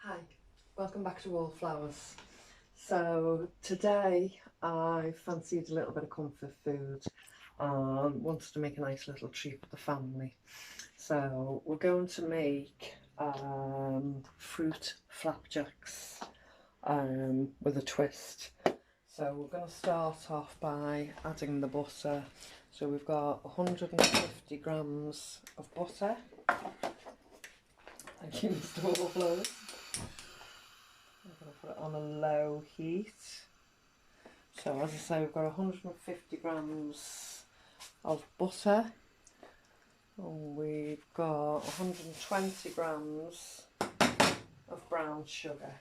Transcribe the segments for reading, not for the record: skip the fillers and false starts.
Hi, welcome back to Wallflowers. So today I fancied a little bit of comfort food and wanted to make a nice little treat for the family. So we're going to make fruit flapjacks with a twist. So we're going to start off by adding the butter. So we've got 150 grams of butter. Thank you, Mr. Wallflowers. I'm going to put it on a low heat. So as I say, we've got 150 grams of butter, and we've got 120 grams of brown sugar,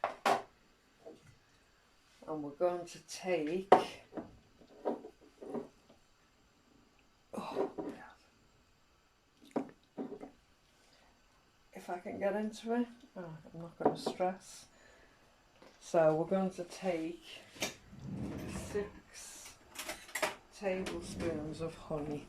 and we're going to take if I can get into it, I'm not going to stress. So we're going to take 6 tablespoons of honey.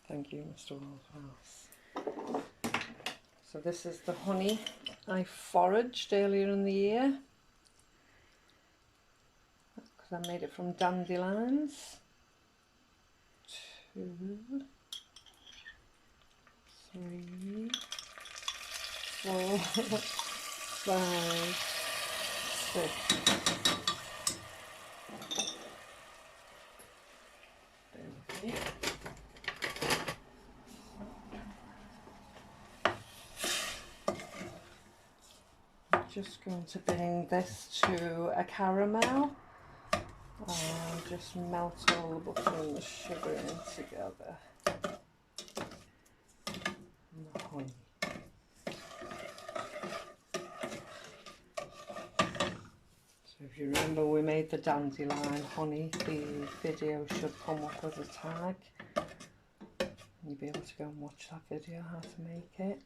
Thank you, Mr. Wallflowers. So this is the honey I foraged earlier in the year, because I made it from dandelions. 2, 3, 4, 5, 6. Okay. I'm just going to bring this to a caramel and just melt all the butter and the sugar in together. And the honey. So if you remember, we made the dandelion honey. The video should come up as a tag. You'll be able to go and watch that video how to make it.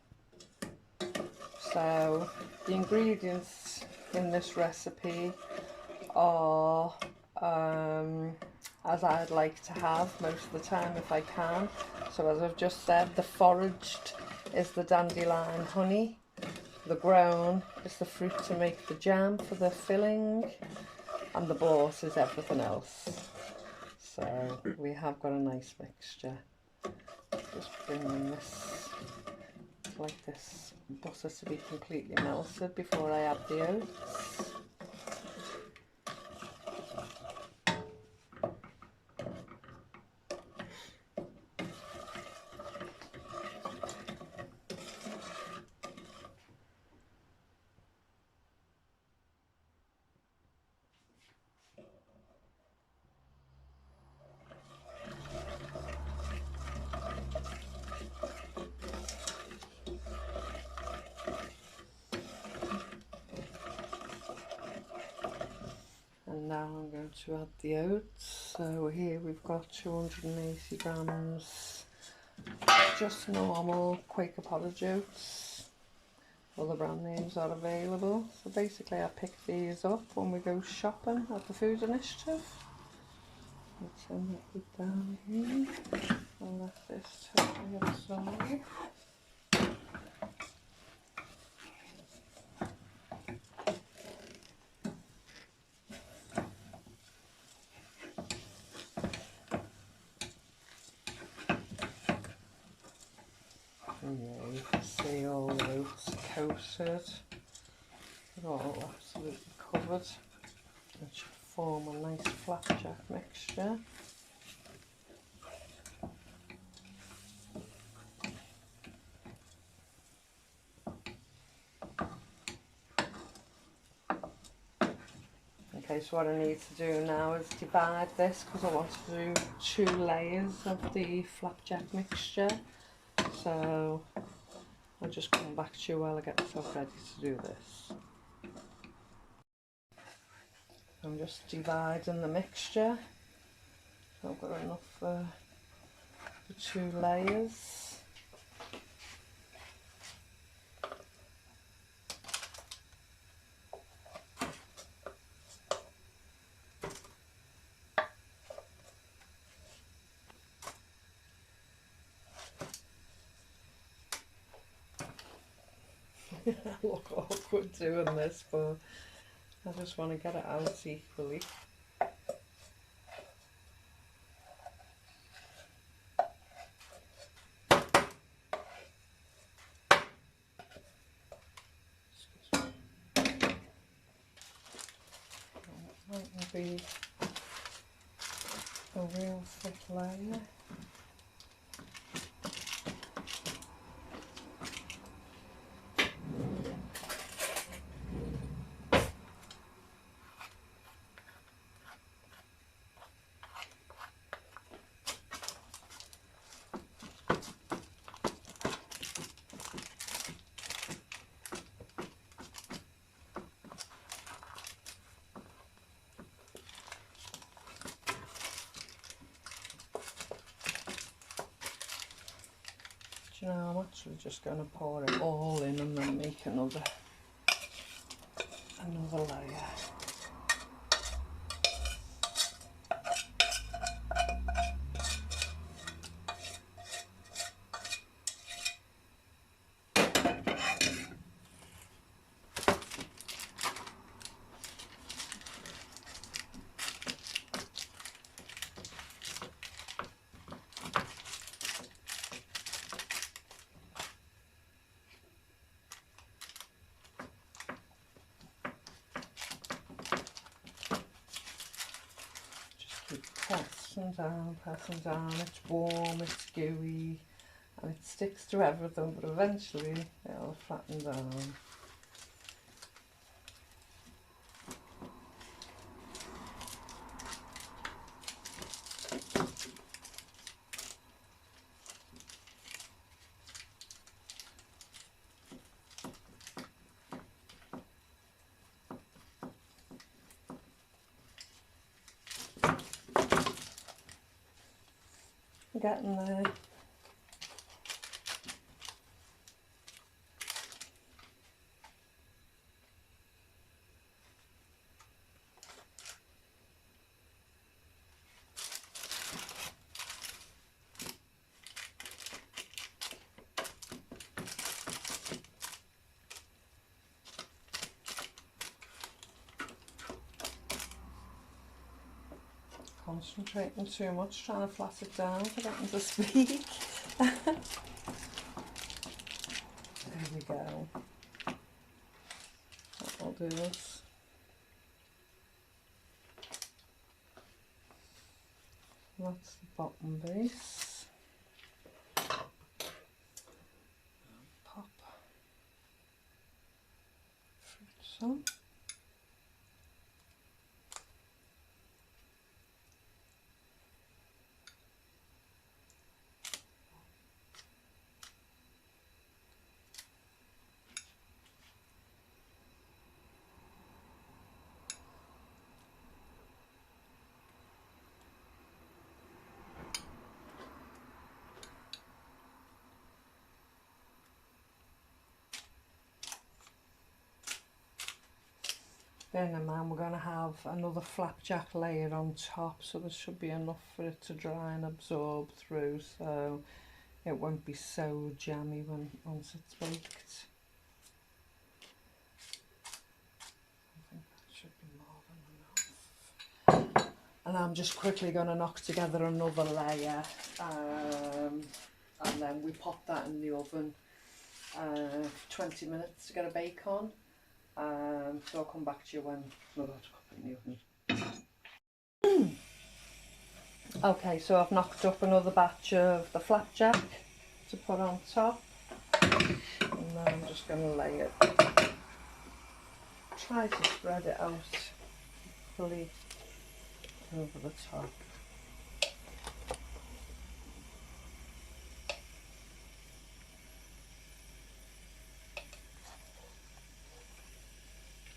So the ingredients in this recipe are as I'd like to have most of the time if I can. So as I've just said, the foraged is the dandelion honey, the grown is the fruit to make the jam for the filling, and the bought is everything else. So we have got a nice mixture. Just bringing this like this butter to be completely melted before I add the oats. And now I'm going to add the oats. So here we've got 280 grams, just normal Quaker pottage oats. Other brand names are available. So basically I pick these up when we go shopping at the Food Initiative. Let's turn that down here. I'll let this totally absorb. Yeah, you can see all the oats coated. They're all absolutely covered. It should form a nice flapjack mixture. Okay, so what I need to do now is divide this, because I want to do 2 layers of the flapjack mixture. So I'll just come back to you while I get myself ready to do this. I'm just dividing the mixture. So I've got enough for the 2 layers. look awkward doing this, but I just want to get it out equally. That might be a real thick layer. You know, I'm actually just going to pour it all in and then make another layer. Pressing down, it's warm, it's gooey, and it sticks to everything, but eventually it'll flatten down. Getting there. Concentrating too much, trying to flat it down, forgetting to speak. There we go. That'll do us. That's the bottom base. Pop fruits on. Bearing in mind we're going to have another flapjack layer on top, so there should be enough for it to dry and absorb through, so it won't be so jammy once it's baked. I think that should be more than enough. And I'm just quickly going to knock together another layer, and then we pop that in the oven for 20 minutes to get a bake on. So I'll come back to you when we're about to pop it in the oven. Okay, so I've knocked up another batch of the flapjack to put on top, and then I'm just going to lay it, try to spread it out fully over the top.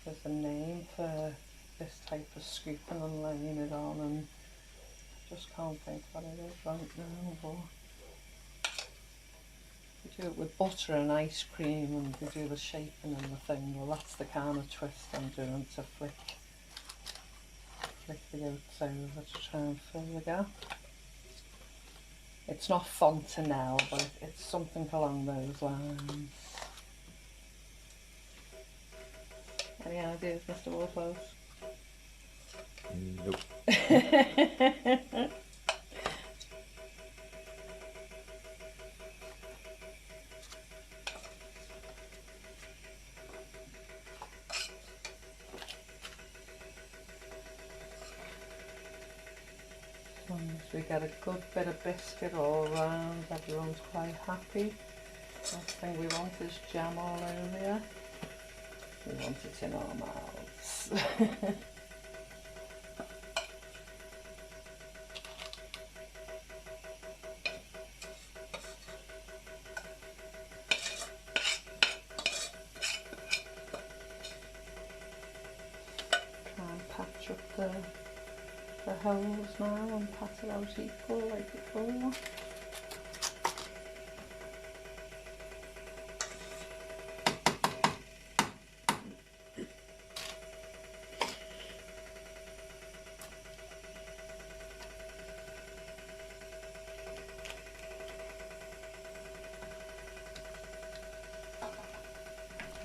There's a name for this type of scooping and laying it on, and I just can't think what it is right now, but we do it with butter and ice cream, and we do the shaping and the thing. Well, that's the kind of twist I'm doing to flick the oats over to try and fill the gap. It's not fontanelle, but it's something along those lines. Any ideas, Mr. Wallflowers? Nope. As long as we get a good bit of biscuit all around, everyone's quite happy. Last thing we want is jam all over here. We want it in our mouths. Try and patch up the holes now and pat it out equal like before.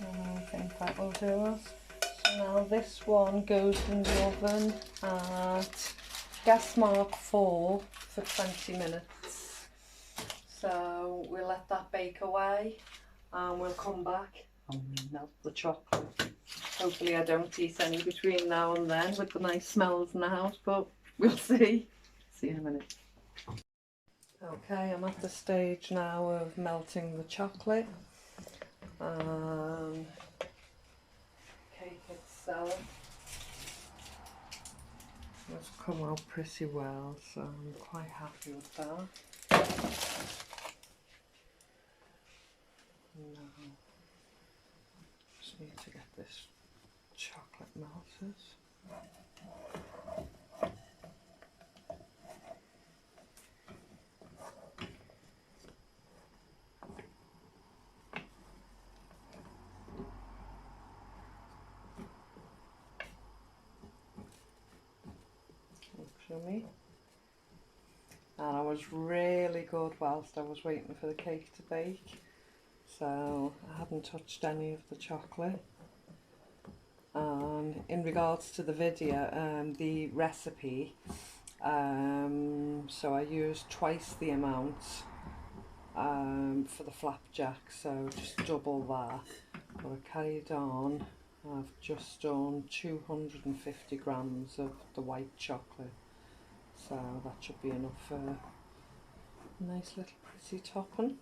I think that will do us. So now this one goes in the oven at gas mark 4 for 20 minutes. So we'll let that bake away and we'll come back and we'll melt the chocolate. Hopefully I don't eat any between now and then with the nice smells in the house, but we'll see. See you in a minute. Okay, I'm at the stage now of melting the chocolate. Cake itself has come out pretty well, so I'm quite happy with that. Now, just need to get this chocolate melted. Me. And I was really good whilst I was waiting for the cake to bake, so I hadn't touched any of the chocolate. In regards to the video, the recipe, so I used twice the amount for the flapjack, so just double that. But I carried on. I've just done 250 grams of the white chocolate. So that should be enough for a nice little pretty topping.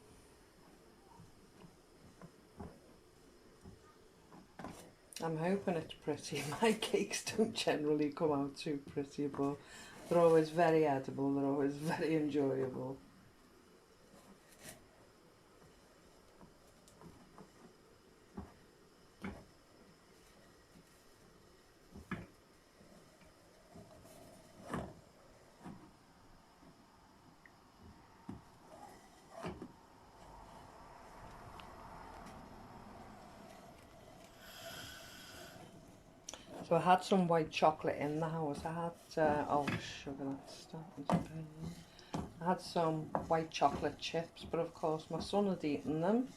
I'm hoping it's pretty. My cakes don't generally come out too pretty, but they're always very edible, they're always very enjoyable. So I had some white chocolate in the house. I had, oh sugar, that's starting to burn. I had some white chocolate chips, but of course my son had eaten them.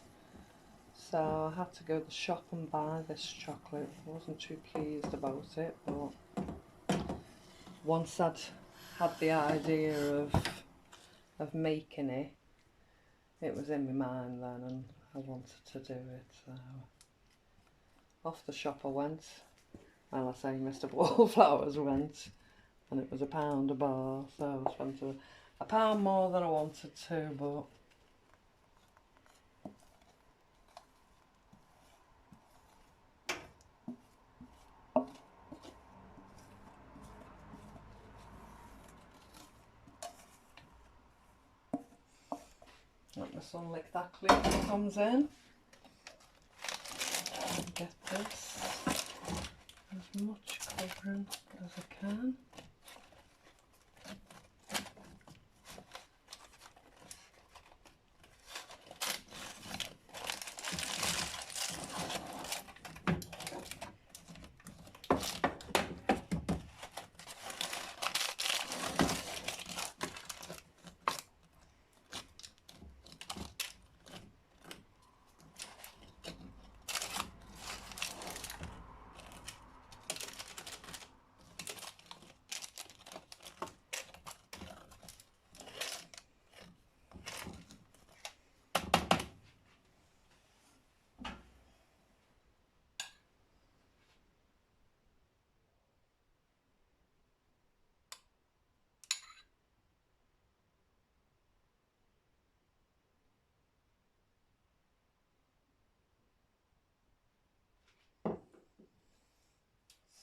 So I had to go to the shop and buy this chocolate. I wasn't too pleased about it, but once I'd had the idea of making it, it was in my mind then and I wanted to do it. So off the shop I went. Well, I say Mr. Wallflowers went, and it was £1 a bar, so I spent a pound more than I wanted to, but let my son lick that clean when he comes in. Get this as much covering as I can.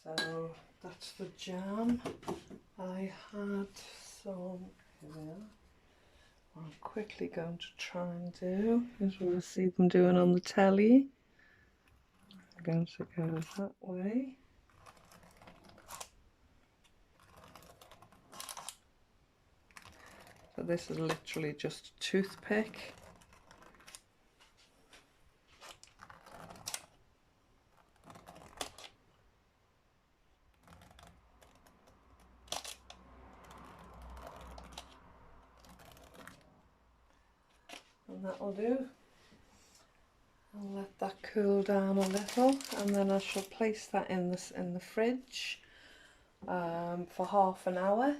So that's the jam. I had some, here we are. What I'm quickly going to try and do is what I see them doing on the telly. I'm going to go that way. So this is literally just a toothpick. And that'll do. I'll let that cool down a little, and then I shall place that in the fridge for half an hour,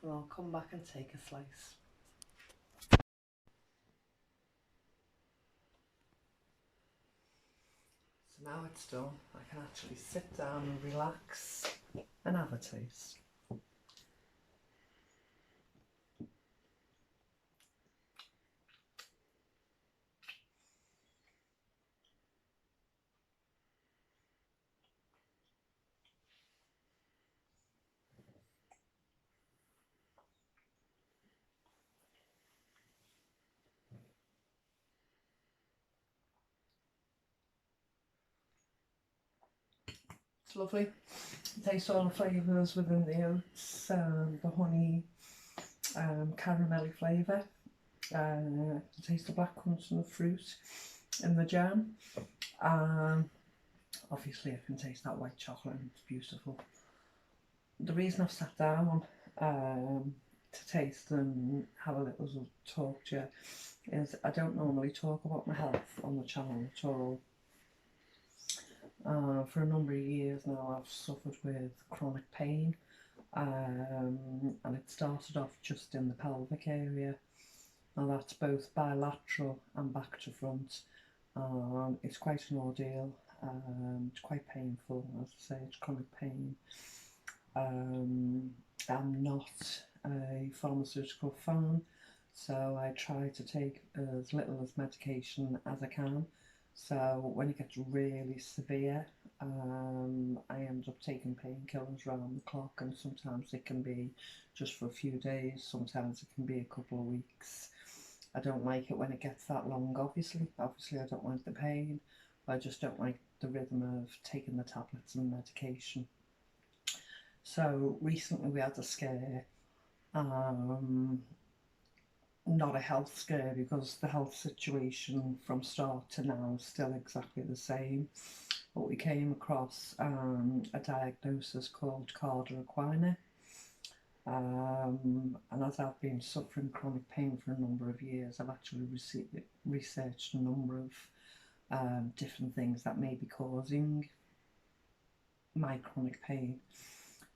and I'll come back and take a slice. So now it's done, I can actually sit down and relax and have a taste. It's lovely. It tastes all the flavours within the oats, the honey, caramelly flavour. Taste the black currants and the fruit in the jam. Obviously I can taste that white chocolate and it's beautiful. The reason I've sat down to taste and have a little talk to you is I don't normally talk about my health on the channel at all. For a number of years now I've suffered with chronic pain, and it started off just in the pelvic area. Now that's both bilateral and back to front. It's quite an ordeal. It's quite painful, as I say, it's chronic pain. I'm not a pharmaceutical fan, so I try to take as little as medication as I can. So when it gets really severe, I end up taking painkillers round the clock, and sometimes it can be just for a few days, sometimes it can be a couple of weeks. I don't like it when it gets that long, obviously I don't like the pain, but I just don't like the rhythm of taking the tablets and medication. So recently we had a scare, not a health scare, because the health situation from start to now is still exactly the same, but we came across a diagnosis called cardiac equine. And as I've been suffering chronic pain for a number of years, I've actually researched a number of different things that may be causing my chronic pain.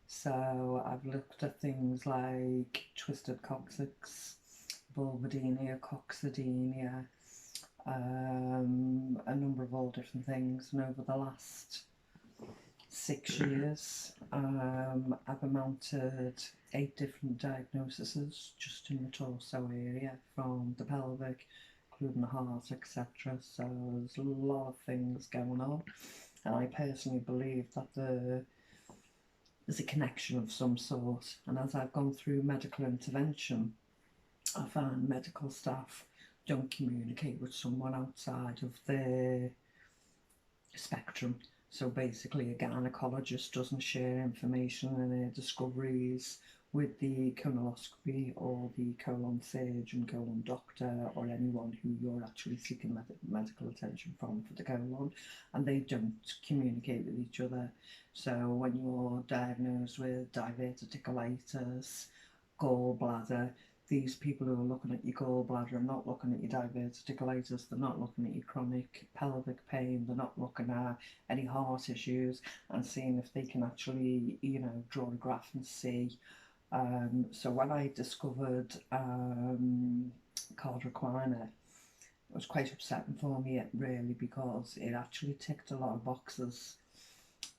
So I've looked at things like twisted coccyx, vulvodynia, coccydynia, a number of all different things, and over the last 6 years I've amounted 8 different diagnoses just in the torso area, from the pelvic, including the heart, etc. So there's a lot of things going on, and I personally believe that there's a connection of some sort. And as I've gone through medical intervention, I find medical staff don't communicate with someone outside of their spectrum. So basically a gynecologist doesn't share information and their discoveries with the colonoscopy or the colon surgeon, colon doctor, or anyone who you're actually seeking medical attention from for the colon, and they don't communicate with each other. So when you're diagnosed with diverticulitis, gallbladder, these people who are looking at your gallbladder are not looking at your diverticulitis, they're not looking at your chronic pelvic pain, they're not looking at any heart issues and seeing if they can actually, you know, draw a graph and see. So when I discovered cardiac equine, it was quite upsetting for me, really, because it actually ticked a lot of boxes.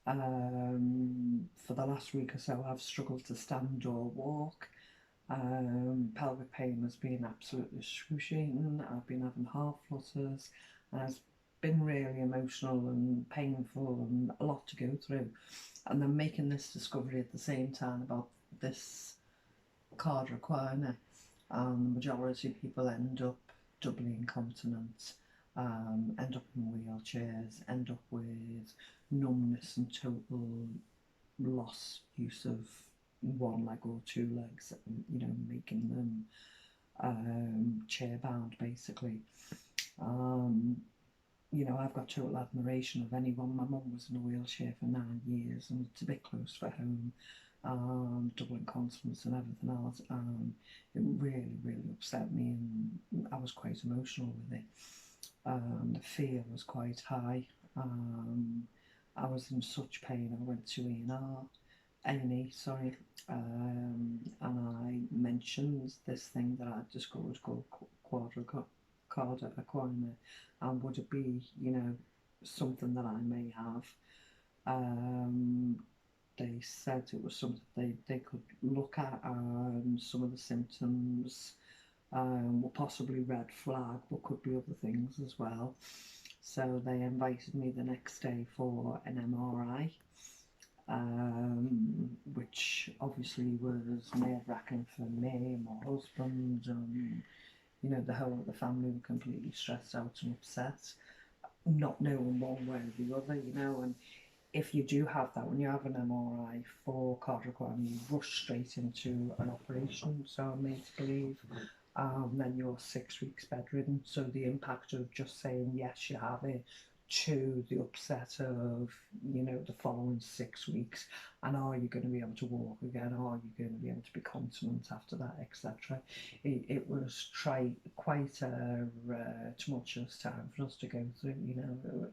For the last week or so I've struggled to stand or walk. Pelvic pain has been absolutely excruciating. I've been having heart flutters, and been really emotional and painful and a lot to go through. And then making this discovery at the same time about this card requirement, the majority of people end up doubly incontinent, end up in wheelchairs, end up with numbness and total loss use of one leg or two legs, you know, making them chair bound basically. You know, I've got total admiration of anyone. My mum was in a wheelchair for 9 years and it's a bit close for home, double incontinence and everything else. It really, really upset me and I was quite emotional with it. The fear was quite high. I was in such pain. I went to A&E, sorry, and I mentioned this thing that I'd discovered called cardiac acquirement, and would it be, you know, something that I may have. They said it was something they could look at, some of the symptoms were possibly red flag, but could be other things as well. So they invited me the next day for an MRI, which obviously was nerve-wracking for me and my husband, and you know, the whole of the family were completely stressed out and upset, not knowing one way or the other, you know. And if you do have that, when you have an MRI for cardiac arrhythmia, you rush straight into an operation, so I'm made to believe. Then you're 6 weeks bedridden. So the impact of just saying yes, you have it, to the upset of, you know, the following 6 weeks, and are you going to be able to walk again? Are you going to be able to be continent after that, etc. It was quite a tumultuous time for us to go through. You know,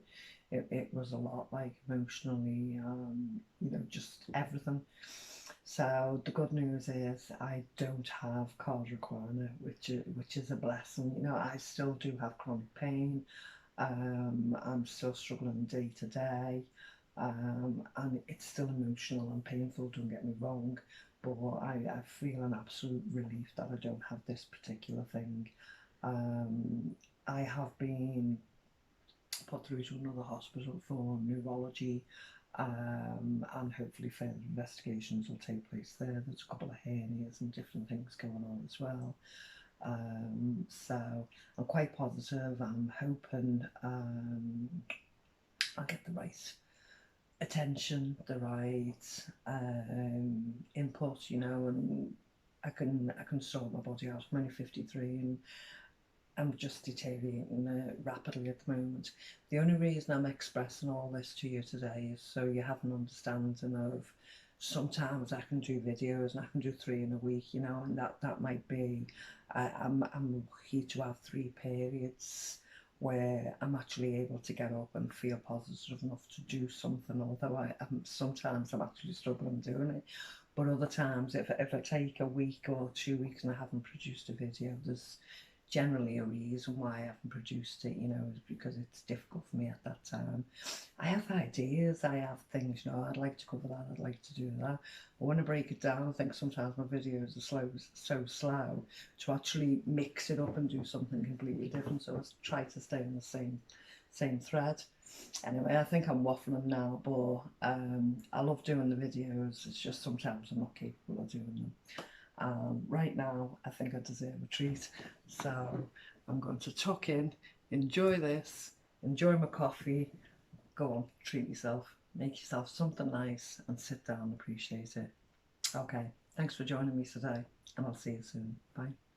it was a lot, like emotionally, you know, just everything. So the good news is I don't have cardiac arrhythmia, which is a blessing. You know, I still do have chronic pain. I'm still struggling day to day, and it's still emotional and painful, don't get me wrong, but I feel an absolute relief that I don't have this particular thing. I have been put through to another hospital for neurology, and hopefully further investigations will take place there. There's a couple of hernias and different things going on as well. So I'm quite positive. I'm hoping I'll get the right attention, the right input, you know, and I can sort my body out. I'm only 53 and I'm just deteriorating rapidly at the moment. The only reason I'm expressing all this to you today is so you have an understanding of, sometimes I can do videos and I can do 3 in a week, you know, and that might be, I'm lucky to have 3 periods where I'm actually able to get up and feel positive enough to do something, although sometimes I'm actually struggling doing it. But other times, if I take a week or 2 weeks and I haven't produced a video, there's generally a reason why I haven't produced it, you know, is because it's difficult for me at that time. I have ideas, I have things, you know, I'd like to cover that, I'd like to do that. But when I break it down, I think sometimes my videos are so slow to actually mix it up and do something completely different. So I try to stay in the same thread. Anyway, I think I'm waffling now, but I love doing the videos. It's just sometimes I'm not capable of doing them. Right now, I think I deserve a treat, so I'm going to tuck in, enjoy this, enjoy my coffee, go on, treat yourself, make yourself something nice and sit down and appreciate it. Okay, thanks for joining me today and I'll see you soon. Bye.